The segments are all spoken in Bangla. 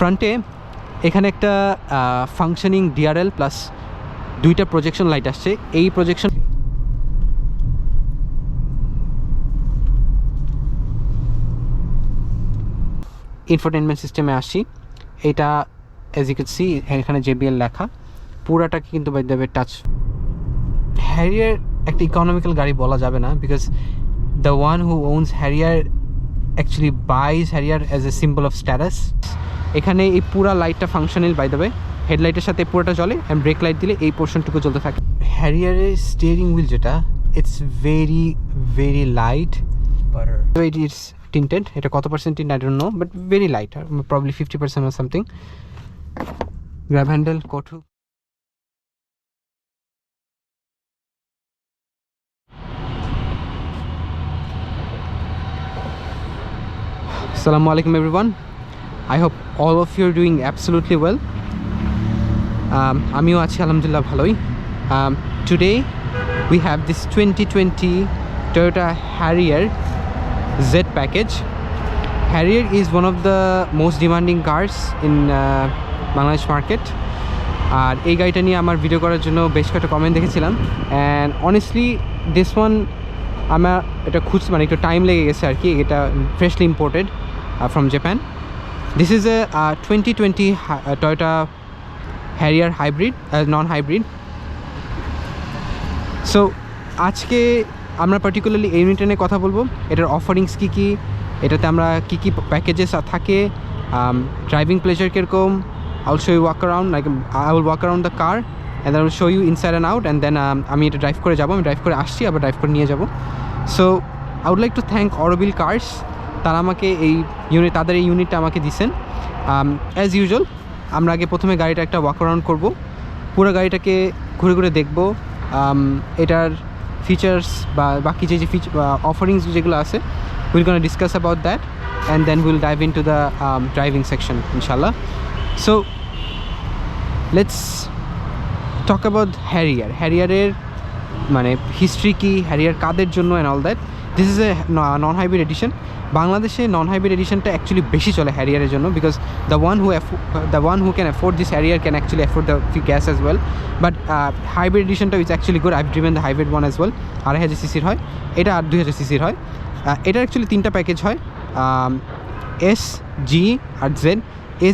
ফ্রন্টে এখানে একটা ফাংশনিং ডিআরএল প্লাস দুইটা প্রজেকশন লাইট আসছে। এই প্রজেকশন ইনফোটেনমেন্ট সিস্টেমে আসি। এটা অ্যাজ ইউ ক্যান সি এখানে JBL লেখা, পুরাটাকে কিন্তু by the way touch. Harrier একটা ইকোনমিক্যাল গাড়ি বলা যাবে না, because the one who owns Harrier actually buys Harrier as a symbol of status. এখানে এই পুরা লাইটটা ফাংশনাল বাই দ্য ওয়ে, হেডলাইটের সাথে পুরোটা চলে, অ্যান্ড ব্রেক লাইট দিলে এই পোর্শনটুকু চলতে থাকে। হ্যারিয়ারের স্টিয়ারিং হুইল যেটা, it's very very light, it is tinted. এটা কত percent tint I don't know, but very light, probably 50% or something. Grab handle, coat hook. Assalamu alaikum everyone. I hope all of you are doing absolutely well. আমিও আছি আলহামদুলিল্লাহ ভালোই। Today we have this 2020 Toyota Harrier Z package. Harrier is one of the most demanding cars in Bangladesh market. আর এই গাড়িটা নিয়ে আমার ভিডিও করার জন্য বেশ কয়েকটা কমেন্ট দেখেছিলাম, অ্যান্ড অনেস্টলি দিস ওয়ান আমার এটা খুঁজতে মানে একটু টাইম লেগে গেছে আর কি। এটা freshly imported from Japan. This is A 2020 Toyota Harrier hybrid, non hybrid. So আজকে আমরা পার্টিকুলারলি এই ইউনিটে নিয়ে কথা বলবো, এটার অফারিংস কী কী, এটাতে আমরা কী কী প্যাকেজেস থাকে, ড্রাইভিং প্লেজার কীরকম। I will show you walk around, like I will walk around the car and then I will show you inside and out, and then আমি এটা ড্রাইভ করে যাবো, আমি ড্রাইভ করে আসছি আবার ড্রাইভ করে নিয়ে যাবো। So I would like to thank Aurobill Cars, তারা আমাকে এই তাদের এই ইউনিটটা আমাকে দিছেন। অ্যাজ ইউজুয়াল আমরা আগে প্রথমে গাড়িটা একটা ওয়াক অ্যারাউন্ড করবো, পুরো গাড়িটাকে ঘুরে ঘুরে দেখবো, এটার ফিচার্স বা বাকি যে অফারিংস যেগুলো আছে, we're going to discuss about that, and then we'll dive into the driving section inshallah. So let's talk about Harrier. Harrier মানে হিস্ট্রি কি, হ্যারিয়ার কাদের জন্য and all that. This is a non hybrid edition. বাংলাদেশে নন হাইব্রিড এডিশনটা অ্যাকচুয়ালি বেশি চলে হ্যারিয়ারের জন্য, because the one who can afford this Harrier can actually afford the gas as well. But hybrid এডিশনটা is actually good. I've driven the hybrid one as well. 2500 সিসির হয় এটা, আর 2000 সিসির হয়। এটার অ্যাকচুয়ালি 3টা প্যাকেজ হয়, S, G আর Z।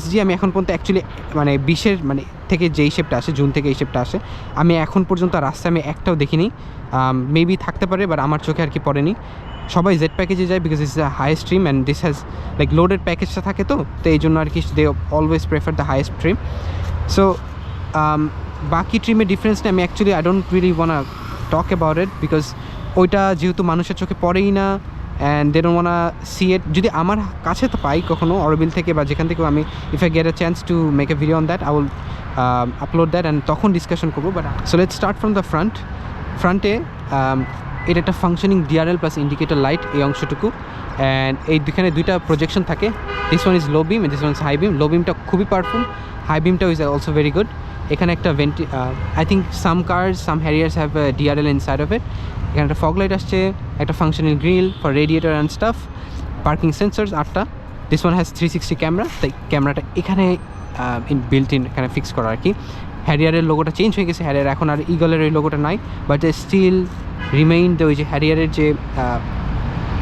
SG আমি এখন পর্যন্ত অ্যাকচুয়ালি মানে 20-এর মানে থেকে যেই শেপটা আসে, জুন থেকে এই শেপটা আসে, আমি এখন পর্যন্ত রাস্তায় আমি একটাও দেখিনি। মেবি থাকতে পারে, বাট আমার চোখে আর কি পড়েনি। সবাই Z প্যাকেজে যায় because it's the highest trim, and this has like loaded প্যাকেজটা থাকে, তো এই জন্য আর কি they always prefer the highest trim. So বাকি ট্রিমের ডিফারেন্সটা আমি actually I don't really want talk about it, because ওইটা যেহেতু মানুষের চোখে পড়েই না, and they don't want see it. যদি আমার কাছে তো পাই কখনো Aurobill থেকে বা যেখান থেকে আমি, if I get a chance to make a video on that, I will upload that, and তখন ডিসকাশন করবো। But so let's start from the ফ্রন্টে এটা একটা functioning DRL plus indicator light, এই অংশটুকু, অ্যান্ড এই দুখানে দুইটা প্রজেকশন থাকে। This one is low beam, this one is high beam. Low বিমটা খুবই পাওয়ারফুল, হাই বিমটাও ইজ অলসো ভেরি গুড। এখানে একটা I think some হ্যারিয়ার্স have DRL inside of it. এখানে একটা ফগ লাইট আসছে, একটা functional grille for radiator and stuff, parking sensors 8টা। দিস ওয়ান হ্যাজ 360 ক্যামেরা, তাই ক্যামেরাটা এখানে বিল্ট ইন এখানে ফিক্স করা আর কি। হ্যারিয়ারের লোগোটা চেঞ্জ হয়ে গেছে, হ্যারিয়ার এখন আর ইগলের ওই লোগোটা নাই, বাট স্টিল রিমেইন ওই যে হ্যারিয়ারের যে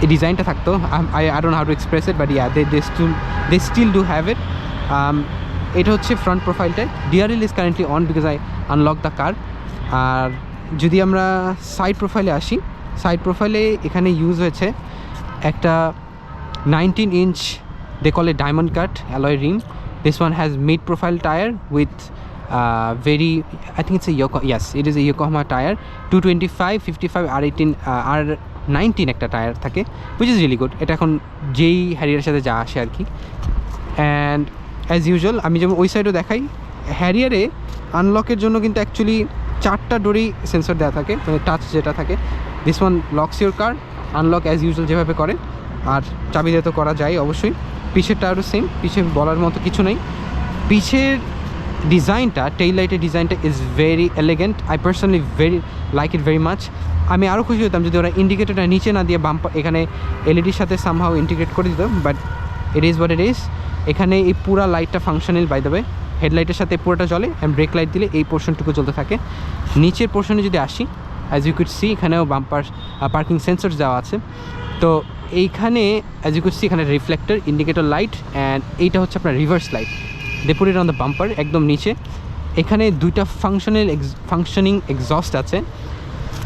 এই ডিজাইনটা থাকতো। I don't know how to express it, but yeah they still do have it. এটা হচ্ছে ফ্রন্ট প্রোফাইলটা। DRL is currently on because I unlock the car. আর যদি আমরা সাইড প্রোফাইলে আসি, সাইড প্রোফাইলে এখানে ইউজ হয়েছে একটা 19 inch they call it diamond cut alloy rim. This one has mid profile tire with very, I think it's a yes, it is a Yokohama tire, 225, 55, R18 R19 একটা টায়ার থাকে, which is really good. এটা এখন যেই হ্যারিয়ারের সাথে যা আসে আর কি। অ্যান্ড অ্যাজ ইউজুয়াল আমি যেমন ওই সাইডও দেখাই, হ্যারিয়ারে আনলকের জন্য কিন্তু অ্যাকচুয়ালি 4টা ডোরি সেন্সর দেওয়া থাকে, মানে টাচ যেটা থাকে। This one locks your car, unlock as usual যেভাবে করে, আর চাবি দিয়ে তো করা যায় অবশ্যই। পিছেরটা আরও সেম, পিছে বলার মতো কিছু নেই। পিছের ডিজাইনটা, টেইল লাইটের ডিজাইনটা is very elegant. I personally like it very much. আমি আরও খুশি হতাম যদি ওরা ইন্ডিকেটরটা নিচে না দিয়ে বাম্পার এখানে এলইডির সাথে সামহাও ইন্টিগ্রেট করে দিত, but it is what it is. এখানে এই পুরা লাইটটা ফাংশনাল বাই দ্য ওয়ে, হেডলাইটের সাথে পুরোটা জ্বলে, অ্যান্ড ব্রেক লাইট দিলে এই পোর্শনটুকু জ্বলতে থাকে। নিচের পোর্শনে যদি আসি, অ্যাজ ইউ কুড সি এখানেও বাম্পার পার্কিং সেন্সর দেওয়া আছে। তো এইখানে অ্যাজ ইউ কুড সি এখানে রিফ্লেক্টর, ইন্ডিকেটর লাইট, অ্যান্ড এইটা হচ্ছে আপনার reverse light. They put it on the bumper একদম নিচে। এখানে দুইটা ফাংশনিং এক্সস্ট আছে,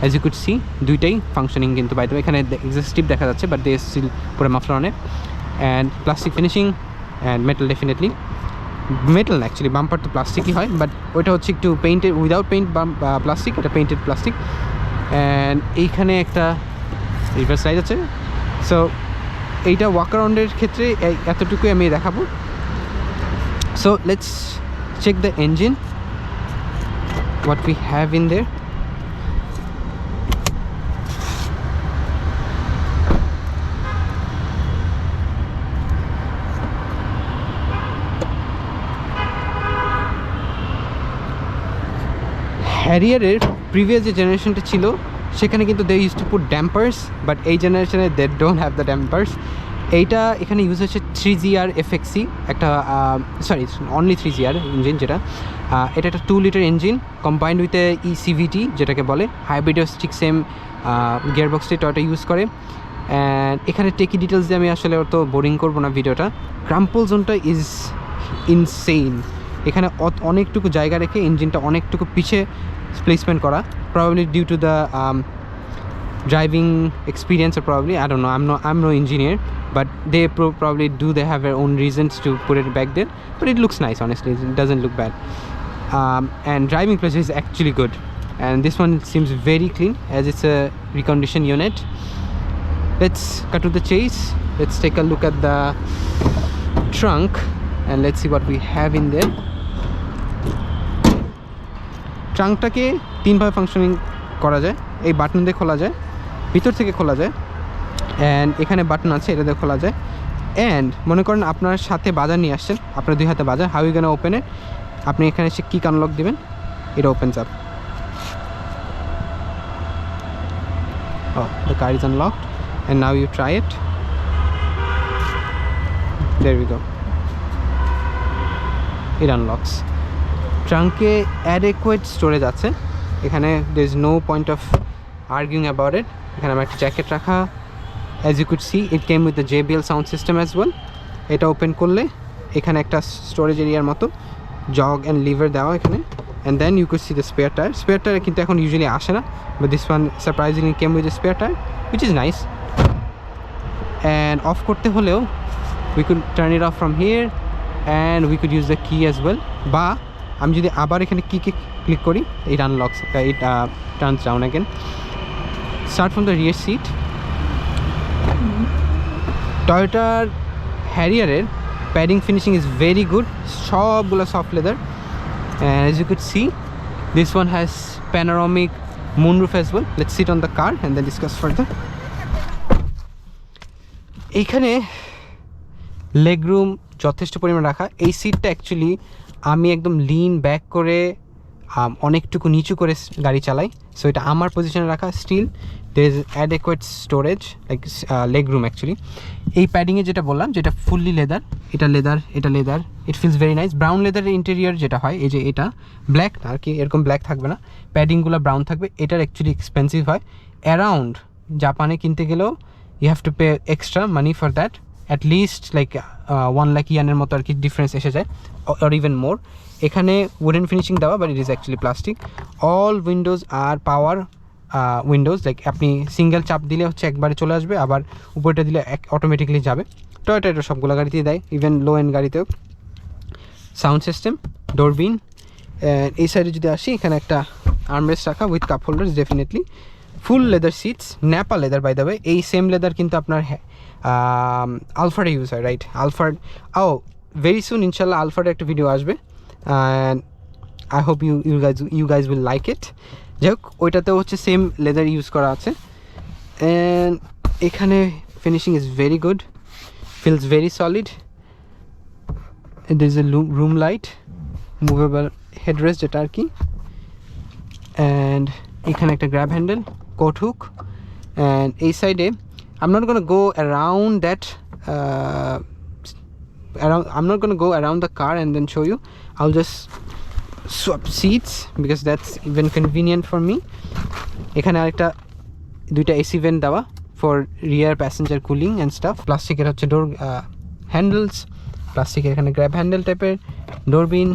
অ্যাজ ইউ কুড সি দুইটাই ফাংশনিং কিন্তু বাই দ্য ওয়ে। এখানে এক্সস্টিভ দেখা যাচ্ছে, বাট দে স্টিল পুরো muffler on it, and plastic finishing and metal, definitely metal না, অ্যাকচুয়ালি বাম্পার তো প্লাস্টিকই হয়, বাট ওইটা হচ্ছে একটু পেইন্টেড, উইদাউট পেইন্ট প্লাস্টিক, এটা পেইন্টেড প্লাস্টিক। অ্যান্ড এইখানে একটা রিভার্স লাইট আছে। সো এইটা ওয়াক অ্যারাউন্ডের ক্ষেত্রে এতটুকুই আমি দেখাবো। So let's check the engine, what we have in there. হ্যারিয়ারের প্রিভিয়াস যে জেনারেশনটা ছিল সেখানে কিন্তু they use to put dampers, but এই জেনারেশনে they don't have the dampers. এইটা এখানে ইউজ হচ্ছে 3GR FXC, একটা সরি অনলি 3GR ইঞ্জিন, যেটা এটা একটা 2 litre engine combined with ECVT যেটাকে বলে, হাইব্রিডও ঠিক সেম গিয়ারবক্সটি টয়টা ইউজ করে। অ্যান্ড এখানে টেকি ডিটেলস দিয়ে আমি আসলে অত বোরিং করবো না ভিডিওটা। ক্রাম্পল জোনটা ইজ ইনসেইন, এখানে অনেকটুকু জায়গা রেখে ইঞ্জিনটা অনেকটুকু পিছে প্লেসমেন্ট করা, probably due to the driving experience, or probably I don't know, I'm no engineer, but they probably have their own reasons to put it back there, but it looks nice, honestly. It doesn't look bad, and driving pleasure is actually good, and this one seems very clean as it's a reconditioned unit. Let's cut to the chase. Let's take a look at the trunk and let's see what we have in there. ট্রাঙ্কটাকে তিনভাবে ফাংশনিং করা যায়। এই বাটন দিয়ে খোলা যায়, ভিতর থেকে খোলা যায়, অ্যান্ড এখানে বাটন আছে, এটা দিয়ে খোলা যায়। অ্যান্ড মনে করেন আপনার সাথে বাজার নিয়ে আসছেন, আপনার 2 হাতে বাজার, how you gonna open it? আপনি এখানে এসে কিক আনলক দেবেন, এটা opens up. Oh, the car is unlocked, and now you try it. There we go. It unlocks. ট্রাঙ্কে অ্যাডেকুয়েট স্টোরেজ আছে, এখানে there is no point of arguing about it. এখানে আমার একটা জ্যাকেট রাখা, as you could see it came with the JBL sound system as well. এটা ওপেন করলে এখানে একটা স্টোরেজ এরিয়ার মতো জগ অ্যান্ড লিভার দেওয়া এখানে, and then you could see the spare tire কিন্তু এখন ইউজুয়ালি আসে না, but this one surprisingly came with a spare tire, which is nice. And off করতে হলেও we could turn it off from here, and we could use the key as well, বা আমি যদি আবার এখানে কিকে ক্লিক করি, it unlocks, it turns down again. Start from the rear seat. টয়োটার হ্যারিয়ারের padding finishing is very good, সবগুলো soft leather, and as you could see this one has panoramic moonroof as well. Let's sit on the car and then discuss further. এইখানে লেগ রুম যথেষ্ট পরিমাণ রাখা। এই সিটটা অ্যাকচুয়ালি আমি একদম লিন ব্যাক করে অনেকটুকু নিচু করে গাড়ি চালাই, সো এটা আমার পজিশনে রাখা। Still there is adequate storage like leg room actually. এই প্যাডিংয়ে যেটা বললাম, যেটা ফুললি লেদার, এটা leather, it feels very nice. Brown লেদারের ইন্টেরিয়ার যেটা হয়, এই যে এটা ব্ল্যাক না আর কি, এরকম ব্ল্যাক থাকবে না, প্যাডিংগুলো ব্রাউন থাকবে। এটার অ্যাকচুয়ালি এক্সপেন্সিভ হয়, অ্যারাউন্ড জাপানে কিনতে গেলেও you have to pay extra money for that, at least like 1 lakh ইয়ানের মতো আর কি ডিফারেন্স এসে যায়, অর ইভেন মোর। এখানে উডেন ফিনিশিং দেওয়া, but it is actually plastic. All windows are power windows, like আপনি সিঙ্গেল চাপ দিলে হচ্ছে একবারে চলে আসবে, আবার উপরটা দিলে অটোমেটিকলি যাবে। টয়োটা এটা সবগুলো গাড়িতেই দেয়, ইভেন লো এন্ড গাড়িতেও। Sound system, door bin. এই সাইডে যদি আসি, এখানে একটা আর্মরেস্ট রাখা with cup holders, definitely. Full leather seats, nappa leather by the way. এই সেম লেদার কিন্তু আপনার আলফার্ডে ইউজ হয়, রাইট? আলফার্ড, ভেরি সুন ইনশাল্লাহ আলফার্ডে একটা ভিডিও আসবে, and I hope you guys will like it. যাই হোক, ওইটাতেও হচ্ছে সেম লেদার ইউজ করা আছে। অ্যান্ড এখানে finishing is very good, feels very solid. There is a room light, movable headrest যেটা আর কি, অ্যান্ড এখানে একটা grab handle, coat hook. And এই সাইডে I'm not going to go around that around. I'm not going to go around the car and then show you. I'll just swap seats because that's even convenient for me. এখানে আরেকটা দুইটা এসি ভেন্ট দেওয়া for rear passenger cooling and stuff. প্লাস্টিকের হচ্ছে ডোর হ্যান্ডেলস, প্লাস্টিকের এখানে গ্র্যাব হ্যান্ডেল টাইপের ডোর বিন,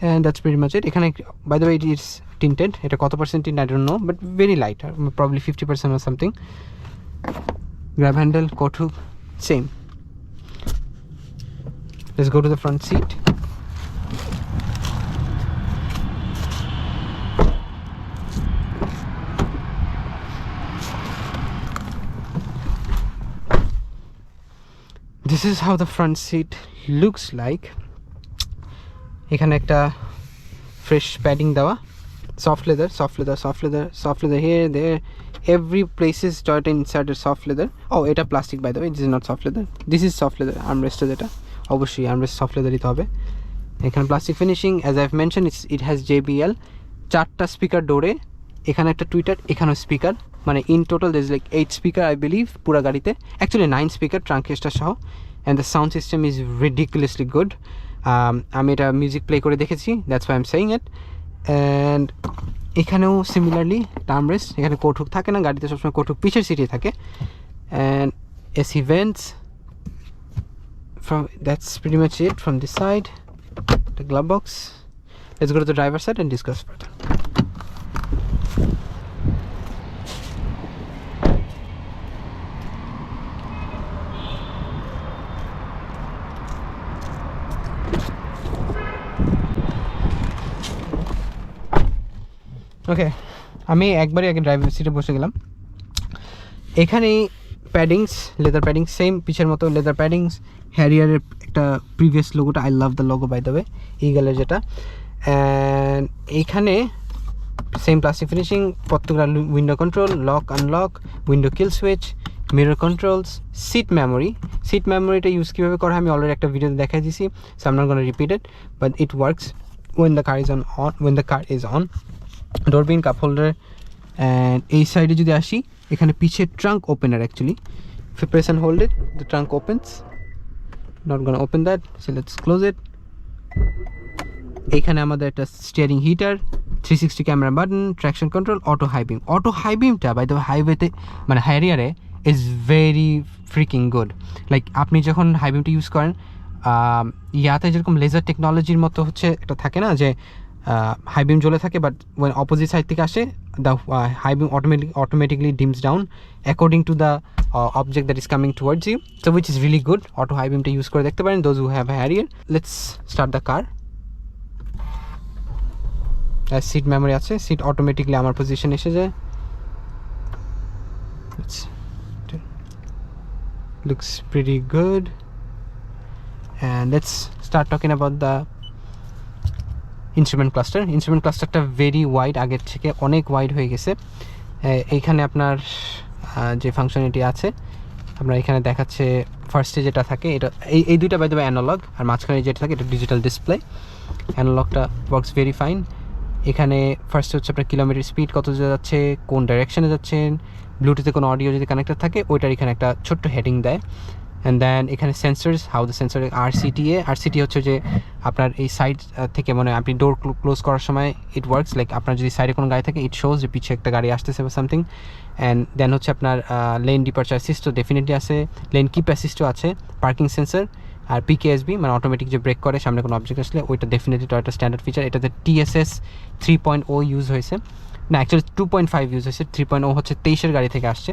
and that's pretty much it. এখানে by the way it is tinted. এটা কত percent tint I don't know, but very light, probably 50% or something. Grab handle, coat hook, same. Let's go to the front seat. This is how the front seat looks like. এখানে একটা fresh padding দেওয়া, soft leather here, there, every place is Toyota inside a soft leather. Oh, এটা plastic by the way, this is not soft leather, this is soft leather. armrest যেটা অবশ্যই armrest soft leather দিতে হবে। এখানে plastic finishing, as I've mentioned, it has JBL, 4টা স্পিকার ডোরে, এখানে একটা টুইটার, এখানেও স্পিকার, মানে in total there's like 8 speaker I believe পুরো গাড়িতে, actually 9 speaker trunk কেসটা সহ, and the sound system is ridiculously good. আমি এটা মিউজিক প্লে করে দেখেছি, that's why I am saying it. And এখানেও সিমিলারলি আর্মরেস্ট, এখানে কোট হুক থাকে না, গাড়িতে সবসময় কোট হুক পিছের সিটে থাকে। And AC vents from, that's pretty much it from this side. The glove box. Let's go to the driver's side and discuss further. ওকে, আমি একবারই আগে ড্রাইভার সিটে বসে গেলাম। এখানে প্যাডিংস, লেদার প্যাডিংস সেম পিছের মতো লেদার প্যাডিংস, হ্যারিয়ারের একটা প্রিভিয়াস লোগোটা, I love the logo by the way, ইগলের যেটা। অ্যান্ড এইখানে সেম প্লাস্টিক ফিনিশিং, প্রত্যেকটা window control, lock unlock, window kill switch, mirror controls, seat মেমোরিটা ইউজ কীভাবে করা আমি অলরেডি একটা ভিডিওতে দেখাই দিয়েছি, so I am not gonna repeat it, but it works when the car is on. Door bin, cup holder. And এই সাইডে যদি আসি, এখানে পিছে trunk opener, actually if you press and hold it the trunk opens, not gonna open that, so let's close it. এইখানে আমাদের একটা steering heater, 360 camera button, traction control, auto high বিমটা বাই দ্য হাইওয়েতে মানে হ্যারিয়ারে is very freaking good. Like আপনি যখন হাই বিমটা ইউজ করেন, ইয়াতে যেরকম লেজার টেকনোলজির মতো হচ্ছে একটা থাকে না যে হাই বিম জ্বলে থাকে, বাট ওয়েন অপোজিট সাইড থেকে আসে the high beam automatically dims down according to the object that is coming towards you, so which is really good. Auto high বিমটা ইউজ করে দেখতে পারেন those who have a Harrier. Let's start the car. Seat memory আছে, সিট অটোমেটিকলি আমার পজিশন এসে যায়। Looks pretty good. And let's start talking about the instrument ক্লাস্টারটা ভেরি ওয়াইড, আগের থেকে অনেক ওয়াইড হয়ে গেছে। এইখানে আপনার যে ফাংশনালিটি আছে, আপনার এখানে দেখাচ্ছে ফার্স্টে যেটা থাকে এটা, এই দুইটা বাই দ্য ওয়ে অ্যানালগ, আর মাঝখানে যেটা থাকে এটা ডিজিটাল ডিসপ্লে। অ্যানালগটা ওয়ার্কস ভেরি ফাইন। এখানে ফার্স্টে হচ্ছে আপনার কিলোমিটার স্পিড কত যাচ্ছে, কোন ডাইরেকশনে যাচ্ছেন, ব্লুটুথে কোনো অডিও যদি কানেক্টেড থাকে ওইটার এখানে একটা ছোট্ট হেডিং দেয়। অ্যান্ড দেন এখানে sensors, how the sensor, RCT হচ্ছে যে আপনার এই সাইড থেকে মানে আপনি ডোর ক্লোজ করার সময় ইট ওয়ার্কস, লাইক আপনার যদি সাইডে কোনো গাড়ি থাকে ইট শোজ যে পিছিয়ে একটা গাড়ি আসতেছে বা সামথিং। অ্যান্ড দেন হচ্ছে আপনার লেন ডিপার্চার অ্যাসিস্টও ডেফিনেটলি আছে, লেন কিপ অ্যাসিস্টও আছে, পার্কিং সেন্সার, আর পিকেএসবি মানে অটোমেটিক যে ব্রেক করে সামনে কোনো অবজেক্ট আসলে, ওইটা ডেফিনেটলি টয়োটা স্ট্যান্ডার্ড ফিচার। এটাতে TSS 3.0 ইউজ হয়েছে, না অ্যাকচুয়ালি 2.5 ইউজ হয়েছে, 3.0 হচ্ছে 23-এর গাড়ি থেকে আসছে।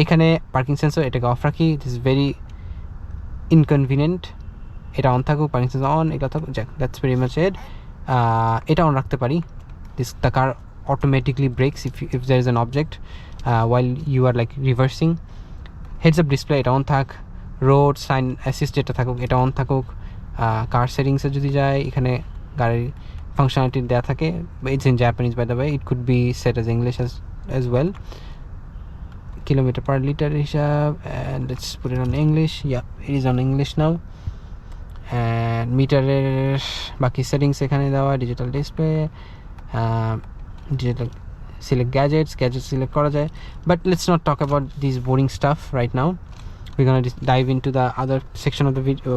এখানে পার্কিং সেন্সার, এটাকে অফ রাখি, দিস ভেরি ইনকনভিনিয়েন্ট, এটা অন থাকুক, পার্কিং সেন্সার অন, এটা থাকুক, যাক দ্যাটস ভেরি মাচ ইট। এটা অন রাখতে পারি, the car automatically brakes if there is an object while you are like reversing. Heads up display এটা অন থাক, রোড সাইন অ্যাসিস্ট যেটা থাকুক এটা অন থাকুক। কার সেটিংসে যদি যায়, এখানে গাড়ির ফাংশনালিটি দেওয়া থাকে, it's in Japanese by the way, it could be set as English as well. Kilometre per litre হিসাব, and let's put it on English. Yeah, it is on English now. And মিটারের বাকি সেটিংস এখানে দেওয়া, digital display, digital select gadgets select করা যায়। But let's not talk about these boring stuff right now. We're gonna dive into the other section of the video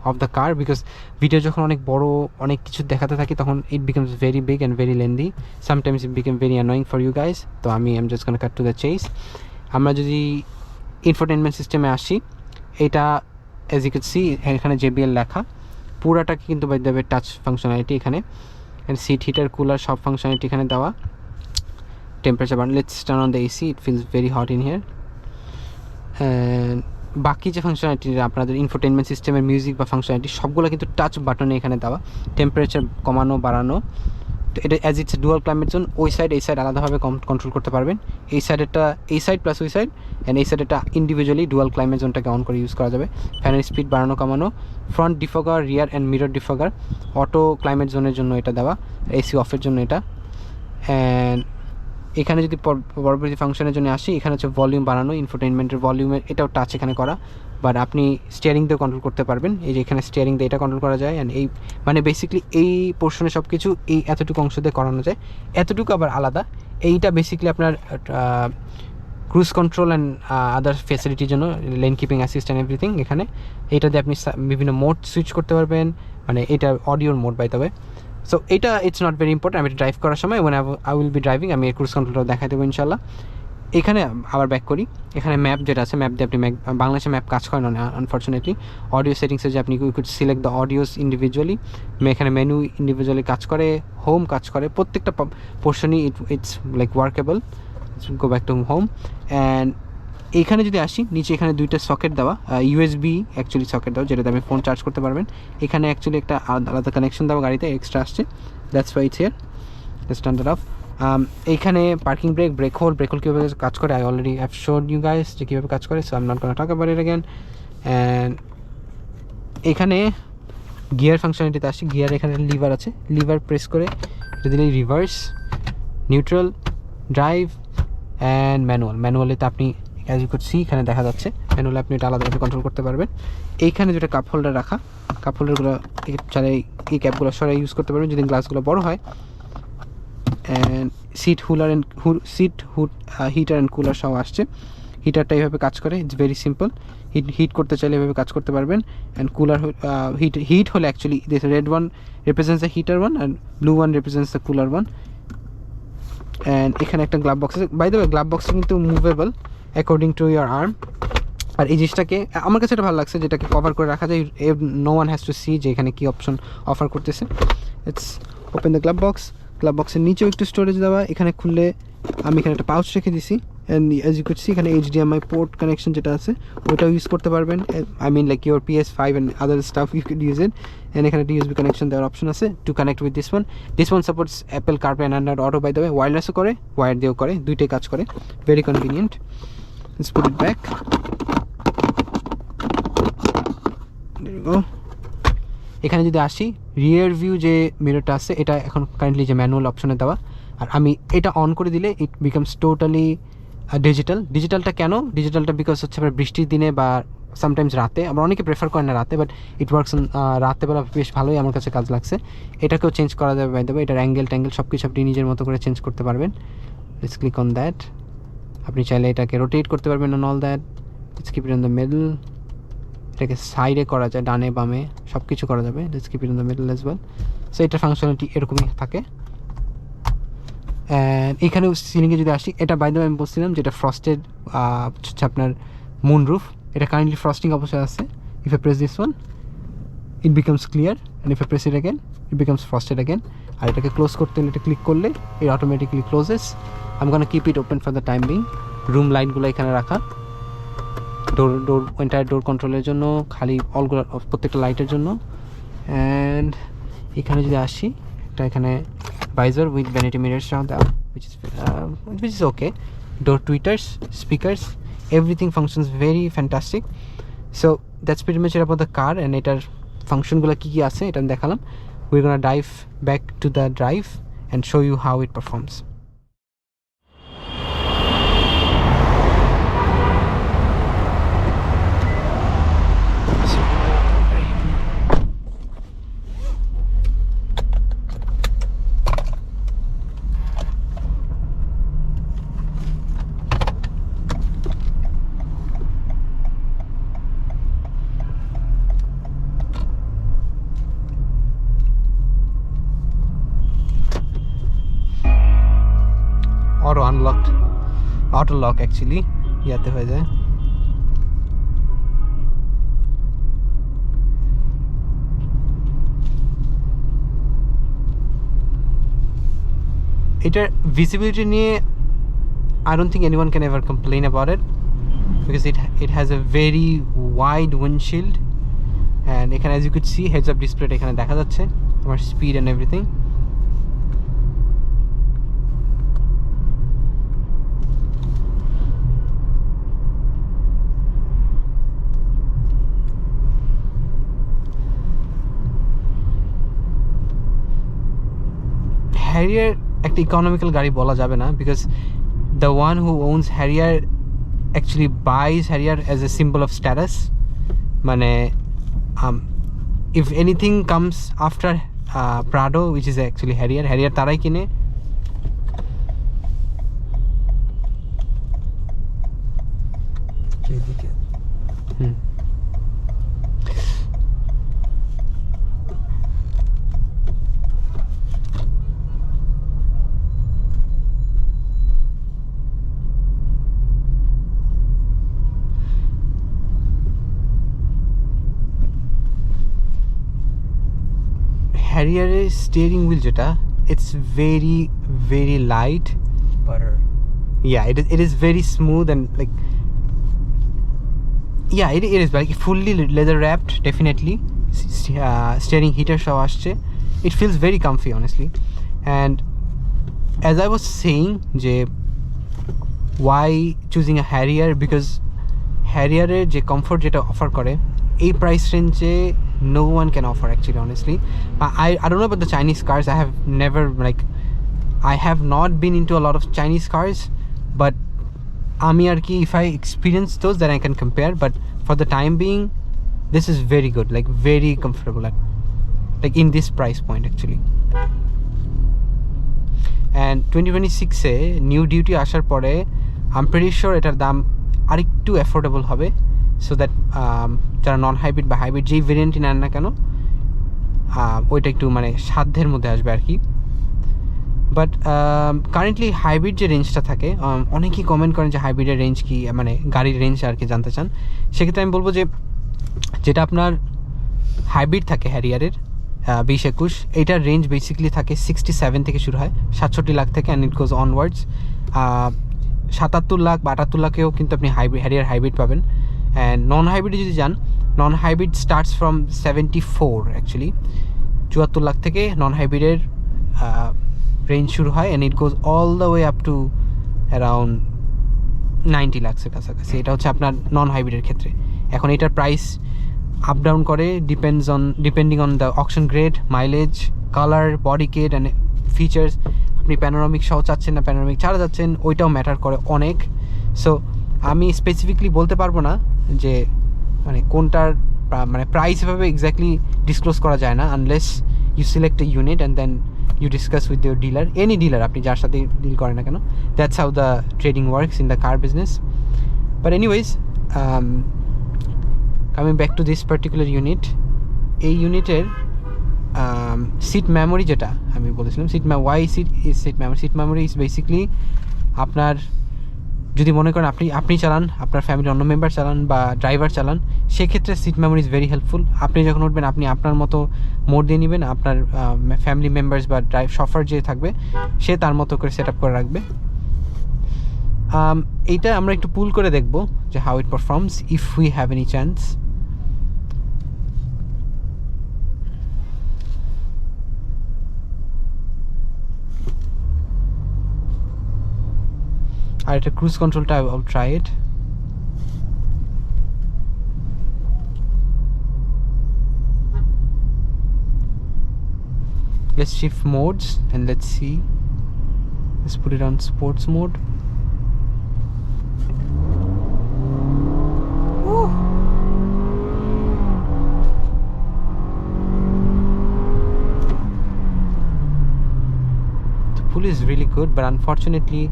of the car, because video যখন অনেক বড় অনেক কিছু দেখাতে থাকি তখন it becomes very big and very lengthy. Sometimes it became very annoying for you guys. তো আমি I'm just gonna cut to the chase. আমরা যদি ইনফোটেনমেন্ট সিস্টেমে আসি, এটা as you can see এখানে JBL লেখা, পুরাটাকে কিন্তু বাই দেবে টাচ ফাংশনালিটি এখানে, and সিট হিটার কুলার সব ফাংশনালিটি এখানে দেওয়া। Temperature button, let's turn on the AC, it feels very hot in here. And বাকি যে ফাংশনালিটি আপনাদের ইনফোটেনমেন্ট সিস্টেমের মিউজিক বা ফাংশনালিটি সবগুলো কিন্তু টাচ বাটনে এখানে দেওয়া। টেম্পারেচার কমানো বাড়ানো, তো এটা as it's dual climate zone, ওই সাইড এই সাইড আলাদাভাবে কন্ট্রোল করতে পারবেন। এই সাইডেরটা এই সাইড প্লাস ওই সাইড, অ্যান্ড এই সাইডেরটা ইন্ডিভিজুয়ালি ডুয়াল ক্লাইমেট জোনটাকে অন করে ইউজ করা যাবে। ফ্যানের স্পিড বাড়ানো কমানো, front ডিফগার, rear and mirror ডিফগার, auto climate জোনের জন্য এটা দেওয়া, AC অফের জন্য এটা। অ্যান্ড এখানে যদি পরবর্তী ফাংশনের জন্য আসি, এখানে হচ্ছে ভলিউম বাড়ানো, ইনফোটেনমেন্টের ভলিউমের এটাও টাচ এখানে করা, বাট আপনি স্টিয়ারিং দিয়ে কন্ট্রোল করতে পারবেন। এই যে এখানে স্টিয়ারিং দিয়ে এটা কন্ট্রোল করা যায়, অ্যান্ড এই মানে বেসিক্যালি এই পোর্শনে সব কিছু এই এতটুকু অংশ দিয়ে করানো যায়, এতটুকু আবার আলাদা। এইটা বেসিক্যালি আপনার ক্রুজ কন্ট্রোল অ্যান্ড আদার ফেসিলিটির জন্য, lane keeping assist and everything. এখানে এইটা দিয়ে আপনি বিভিন্ন মোড সুইচ করতে পারবেন, মানে এটা অডিওর মোড বাই তবে। সো এটা ইটস নট ভেরি ইম্পর্টেন্ট। আমি ড্রাইভ করার সময় when I will be driving আমি ক্রুজ কন্ট্রোলটা দেখাই দেবো ইনশাল্লাহ। এখানে আবার ব্যাক করি, এখানে ম্যাপ যেটা আছে, ম্যাপ দিয়ে আপনি বাংলাদেশে ম্যাপ কাজ করেন না আনফর্চুনেটলি। অডিও সেটিংসে যে আপনি you could select the audios individually, এখানে মেনু ইন্ডিভিজুয়ালি কাজ করে, হোম কাজ করে, প্রত্যেকটা পোর্শনই it's like workable. Go back to home. And এইখানে যদি আসি, নিচে এখানে দুইটা সকেট দেওয়া, USB অ্যাকচুয়ালি সকেট দেওয়া, যেটাতে আপনি ফোন চার্জ করতে পারবেন। এখানে অ্যাকচুয়ালি একটা আলাদা কানেকশন দেওয়া গাড়িতে এক্সট্রা আসছে, that's why it's here, standard off. এইখানে পার্কিং ব্রেক হোল কীভাবে কাজ করে I already have showed you guys যে কীভাবে কাজ করে, so I am not gonna talk about it again. And এখানে গিয়ার ফাংশনালিটিতে আসি, গিয়ার এখানে লিভার আছে, লিভার প্রেস করে এটা দিলেই রিভার্স, নিউট্রাল, ড্রাইভ অ্যান্ড ম্যানুয়ালিতে আপনি অ্যাজ ইউ কুড সি এখানে দেখা যাচ্ছে, ম্যানুয়ালি আপনি এটা আলাদাভাবে কন্ট্রোল করতে পারবেন। এইখানে যেটা কাপ হোল্ডার রাখা, কাপ হোল্ডারগুলো চাইলে এই ক্যাপগুলো সরাই ইউজ করতে পারবেন যদি গ্লাসগুলো বড় হয়। অ্যান্ড হিটার অ্যান্ড কুলার সব আসছে। হিটারটা এইভাবে কাজ করে, ইটস ভেরি সিম্পল। হিট করতে চাইলে এভাবে কাজ করতে পারবেন। অ্যান্ড কুলার হিট হলে actually this red one represents the heater one and blue one represents the cooler one. And এখানে একটা গ্লাভ বক্স আছে, by the way glove box কিন্তু movable according to your arm. আর এই জিনিসটাকে আমার কাছে এটা ভালো লাগছে, যেটাকে কভার করে রাখা যায়, no one has to see যে এখানে কী অপশন অফার করতেছে। It's open the glove box. Glove বক্সের নিচেও একটু স্টোরেজ দেওয়া, এখানে খুললে আমি এখানে একটা পাউচ রেখে দিছি, and as you could see এখানে HDMI পোর্ট কানেকশন যেটা আছে ওইটাও ইউজ করতে পারবেন। I mean like your PS5 and other stuff you could use it. And এখানে একটা USB কানেকশন দেওয়ার অপশন আছে to connect with this one supports Apple CarPlay and Android Auto by the way, ওয়্যারলেসও করে ওয়্যার দিয়েও করে, দুইটাই কাজ করে, very convenient. Let's put it back. এখানে যদি আসি, রিয়ার ভিউ যে মিররটা আছে এটা এখন কারেন্টলি যে ম্যানুয়াল অপশনে দেওয়া, আর আমি এটা অন করে দিলে ইট বিকামস টোটালি ডিজিটালটা কেন ডিজিটালটা বিকজ হচ্ছে আপনার বৃষ্টির দিনে বা সামটাইমস রাতে, আমরা অনেকে প্রেফার করেন না রাতে, বাট ইট ওয়ার্কস রাতেবেলা বেশ ভালোই আমার কাছে কাজ লাগছে। এটাকেও চেঞ্জ করা যাবে বাই দেবে, এটার অ্যাঙ্গেল ট্যাঙ্গেল সব কিছু আপনি নিজের মতো করে চেঞ্জ করতে পারবেন। Let's click on that. আপনি চাইলে এটাকে রোটেট করতে পারবেন on all that, let's keep it on the middle. এটাকে সাইডে করা যায়, ডানে বামে সব কিছু করা যাবে, let's keep it in the middle as well. So এটা ফাংশনালিটি এরকমই থাকে। অ্যান্ড এখানেও সিলিংয়ে যদি আসি, এটা বাই দ্য ওয়ে আমি বলছিলাম যেটা ফ্রস্টেড হচ্ছে আপনার মুন রুফ, এটা কারেন্টলি ফ্রস্টিং অবস্থায় আছে। If I press this one it becomes clear, and if I press it again it becomes frosted again. আর এটাকে ক্লোজ করতে হলে এটা ক্লিক করলে it automatically closes. I'm gonna keep it open for the time being. Room লাইটগুলো এখানে রাখা, ডোর এন্টায়ার ডোর কন্ট্রোলের জন্য, খালি অলগুলো প্রত্যেকটা লাইটের জন্য। অ্যান্ড এখানে যদি আসি, একটা এখানে visor with vanity mirrors around that, which is okay. Door tweeters, speakers, everything functions very fantastic. So that's pretty much it about the car, and এটার ফাংশনগুলো কী কী আছে এটা দেখালাম। We're gonna dive back to the drive and show you how it performs. Auto lock actually ইয়াতে হয়ে যায়। এটার ভিজিবিলিটি নিয়ে I don't think anyone can ever complain about it because it has a very wide windshield and এখানে as you could see heads up display এখানে দেখা যাচ্ছে তোমার speed and everything. Harrier একটা ইকোনমিক্যাল গাড়ি বলা যাবে না because the one who owns Harrier actually buys Harrier as a symbol of status. মানে if anything comes after Prado, which is actually Harrier তারাই কিনে। হ্যারিয়ারের স্টিয়ারিং হুইল যেটা it's very light butter. Yeah, it is very smooth and like yeah it is like fully leather wrapped definitely. Steering heater সহ আসছে. It feels very comfy honestly. And as I was saying যে why choosing a Harrier, because Harrier-এর যে কমফোর্ট যেটা অফার করে এই প্রাইস রেঞ্জে no one can offer actually honestly. I don't know about the Chinese cars. I have never I have not been into a lot of Chinese cars, but আমি আর কি if I experience those then I can compare, but for the time being this is very good, like very comfortable like in this price point actually. And 2026 a new duty আসার পরে I'm pretty sure এটার দাম আরেকটু অ্যাফোর্ডেবল হবে, সো দ্যাট যারা নন হাইব্রিড বা হাইব্রিড যেই ভেরিয়েন্টই নেন না কেন ওইটা একটু মানে সাধ্যের মধ্যে আসবে আর কি। বাট কারেন্টলি হাইব্রিড যে রেঞ্জটা থাকে অনেকেই কমেন্ট করেন যে হাইব্রিডের রেঞ্জ কি, মানে গাড়ির রেঞ্জ আর কি জানতে চান। সেক্ষেত্রে আমি বলবো যে যেটা আপনার হাইব্রিড থাকে হ্যারিয়ারের 20-21 এইটার রেঞ্জ বেসিক্যালি থাকে 67 থেকে শুরু হয়, 67 লাখ থেকে, and it goes onwards. 77 lakh বা 78 লাখেও কিন্তু আপনি হ্যারিয়ার হাইব্রিড পাবেন। অ্যান্ড নন হাইব্রিডে যদি যান, non hybrid starts from 74 actually, 74 lakh থেকে নন হাইব্রিডের রেঞ্জ শুরু হয়, and it goes all the way up to around 90 লাখসের কাছাকাছি। এটা হচ্ছে আপনার নন হাইব্রিডের ক্ষেত্রে। এখন এটার প্রাইস আপ ডাউন করে depending on the auction grade, mileage, colour, body kit and features. আপনি প্যানোরামিক সহ চাচ্ছেন না প্যানোরামিক ছাড়া যাচ্ছেন, ওইটাও ম্যাটার করে অনেক। সো আমি স্পেসিফিকলি বলতে পারবো না যে মানে কোনটার মানে প্রাইস এভাবে এক্স্যাক্টলি ডিসক্লোজ করা যায় না, unless you select a unit and then you discuss with your dealer, any dealer আপনি যার সাথে ডিল করেন না কেন। That's how the trading works in the car business. But anyways, coming back to this particular unit, এই ইউনিটের সিট মেমোরি যেটা আমি বলেছিলাম, সিট মেমোরি ইজ বেসিক্যালি আপনার যদি মনে করেন আপনি চালান, আপনার ফ্যামিলির অন্য মেম্বার চালান বা ড্রাইভার চালান, সেক্ষেত্রে seat memory is very helpful. আপনি যখন উঠবেন আপনি আপনার মতো মোড দিয়ে নেবেন, আপনার ফ্যামিলি মেম্বার্স বা শফার যে থাকবে সে তার মতো করে সেট আপ করে রাখবে। এইটা আমরা একটু পুল করে দেখব যে how it performs if we have any chance. আর এটা ক্রুজ কন্ট্রোলটা I will try it. Let's shift modes and let's see. Let's put it on sports mode. Woo. The pull is really good, but unfortunately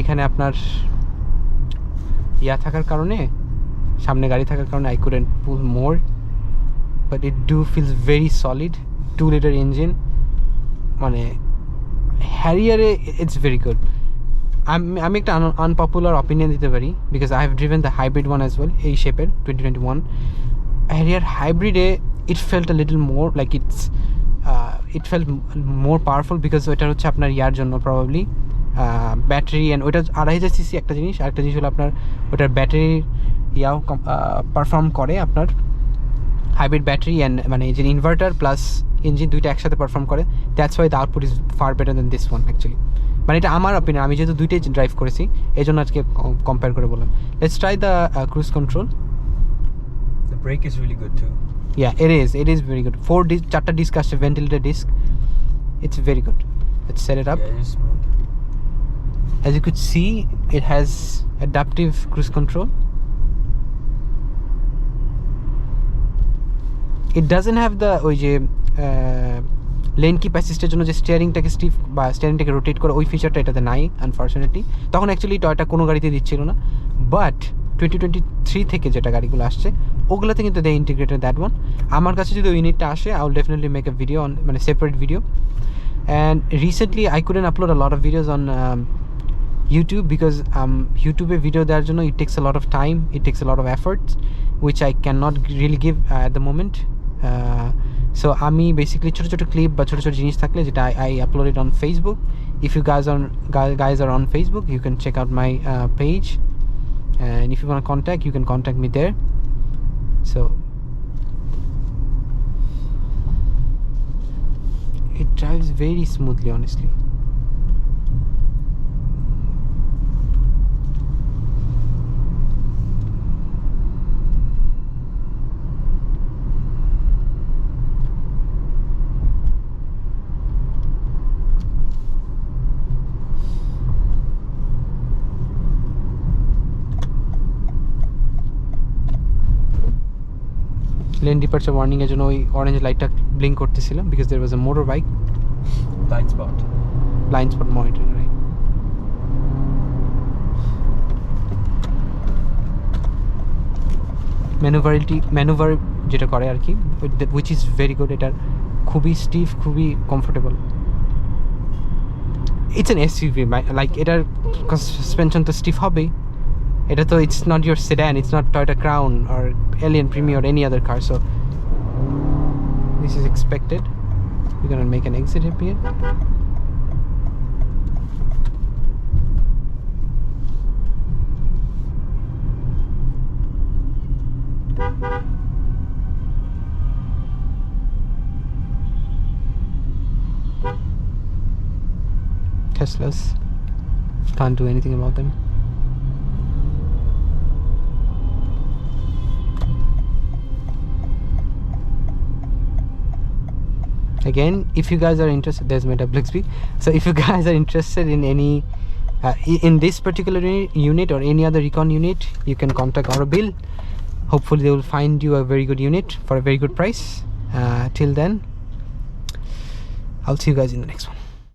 এখানে আপনার থাকার কারণে, সামনে গাড়ি থাকার কারণে I couldn't pull more, but it do feels very solid. 2-liter engine, মানে হ্যারিয়ারে ইটস ভেরি গুড। আমি একটা আনপপুলার অপিনিয়ন দিতে পারি, because I have driven the hybrid one as well, এই শেপের 2021 হ্যারিয়ার হাইব্রিডে it felt a little more like it felt more powerful, because ওইটার হচ্ছে আপনার ইয়ার জন্য প্রবাবলি ব্যাটারি অ্যান্ড ওইটা 2500 সিসি একটা জিনিস, আরেকটা জিনিস হলো আপনার ওটার ব্যাটারি ইয়াও পারফর্ম করে, আপনার হাইব্রিড ব্যাটারি অ্যান্ড মানে যে ইনভার্টার প্লাস ইঞ্জিন দুইটা একসাথে পারফর্ম করে, that's why the output is far better then this one actually. মানে এটা আমার অপিনিয়ন, আমি যেহেতু দুইটাই ড্রাইভ করেছি এই জন্য আজকে কম্পেয়ার করে বললাম। Let's try the cruise control. The brake is really good too. Yeah, it is very good. 4 disc আসছে, ventilator disc, it's very good. Let's set it up. Yeah, it's smooth. As you could see, it has adaptive cruise control. It doesn't have the ওই যে লেন কিপ অ্যাসিস্টের জন্য যে স্টিয়ারিংটাকে স্টিফ বা স্টিয়ারিংটাকে রোটেট করে ওই ফিচারটা এটাতে নাই আনফর্চুনেটলি। তখন অ্যাকচুয়ালি টয়োটা কোনো গাড়িতে দিচ্ছিল না, বাট 2023 থেকে যেটা গাড়িগুলো আসছে ওগুলোতে কিন্তু দে ইন্টিগ্রেটেড দ্যাট ওয়ান। আমার কাছে যদি ওই ইউনিটটা আসে I will definitely make a video on, মানে separate video. And recently I couldn't upload a lot of videos on YouTube because YouTube video দেওয়ার জন্য it takes a lot of time, it takes a lot of efforts which I cannot really give at the moment. So আমি বেসিক্যালি ছোটো ছোটো ক্লিপ বা ছোটো ছোটো জিনিস থাকলে যেটা I upload it on Facebook. If you guys are on Facebook, you can check out my page, and if you want to contact, you can contact me there. So it drives very smoothly, honestly. Lane departure warning এর জন্য ওই অরেঞ্জ লাইটটা ব্লিঙ্ক করতেছিল because there was a motorbike. Blind spot. Blind spot monitoring, right. Manoeuvre যেটা করে আর কি, উইচ ইজ ভেরি গুড। এটার খুবই স্টিফ, খুবই comfortable. It's an SUV, like এটার সাসপেনশন তো স্টিফ হবেই। এটা তো it's not your sedan, it's not Toyota Crown or Alien Premium or any other car, so this is expected. We're gonna make an exit here. Teslas, can't do anything about them. Again, if you guys are interested, there's my WXB. So if you guys are interested in any in this particular unit or any other Recon unit, you can contact Aurobill. Hopefully they will find you a very good unit for a very good price. Till then, I'll see you guys in the next one.